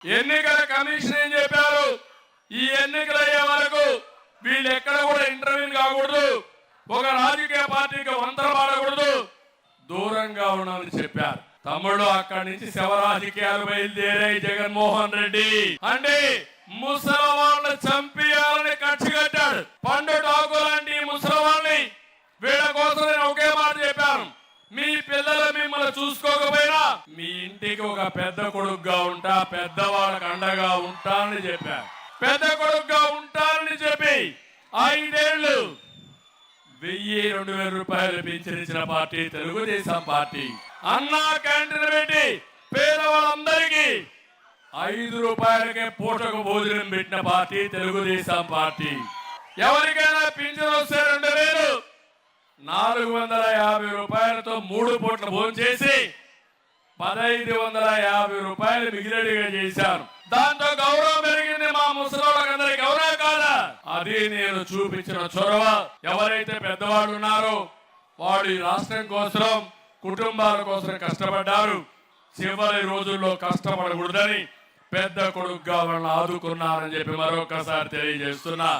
ఎన్నికల కమిషన్ ఏం చెప్పారు? ఈ ఎన్నికలు అయ్యే వరకు వీళ్ళు ఎక్కడ కూడా ఇంటర్వ్యూన్ కాకూడదు, ఒక రాజకీయ పార్టీకి వంతలు పాడకూడదు, దూరంగా ఉండమని చెప్పారు. తమ్ముడు అక్కడి నుంచి శవ రాజకీయాలు బయలుదేరాయి. జగన్మోహన్ రెడ్డి అంటే ముసలి వాళ్ళని చంపియాలని కక్ష కట్టాడు. పండు టాకు లాంటి ముసలి వాళ్ళని వీళ్ళ కోసం నేను ఒకే మాట చెప్పాను, మీ పిల్లలు మిమ్మల్ని చూసుకోకపోయినా మీ ఇంటికి ఒక పెద్ద కొడుకుగా ఉంటా, పెద్దవాళ్ళకి అండగా ఉంటానని చెప్పాను. పెద్ద కొడుకుగా ఉంటానని చెప్పి 5 ఏళ్లు 1000-2000 రూపాయలు పెంచిన పార్టీ తెలుగుదేశం పార్టీ. అన్నా క్యాంటీన్ పెట్టి పేదవాళ్ళందరికీ 5 రూపాయలకే పూటకు భోజనం పెట్టిన పార్టీ తెలుగుదేశం పార్టీ. ఎవరికైనా పింఛన్ వస్తే 2450 రూపాయలతో 3 పూట్ల భోజనం చేసి 1550 రూపాయలు మిగిలిగా చేశాను. దాంతో గౌరవం పెరిగింది మా ముసలిళ్ళకందరికి. అవునా కాదా? అది నేను చూపించిన చొరవ. ఎవరైతే పెద్దవాళ్ళు ఉన్నారో వాడు ఈ రాష్ట్రం కోసం, కుటుంబాల కోసం కష్టపడ్డారు. చివరి రోజుల్లో కష్టపడకూడదని పెద్ద కొడుకుగా వాళ్ళని ఆదుకున్నారని చెప్పి మరొకసారి తెలియజేస్తున్నా.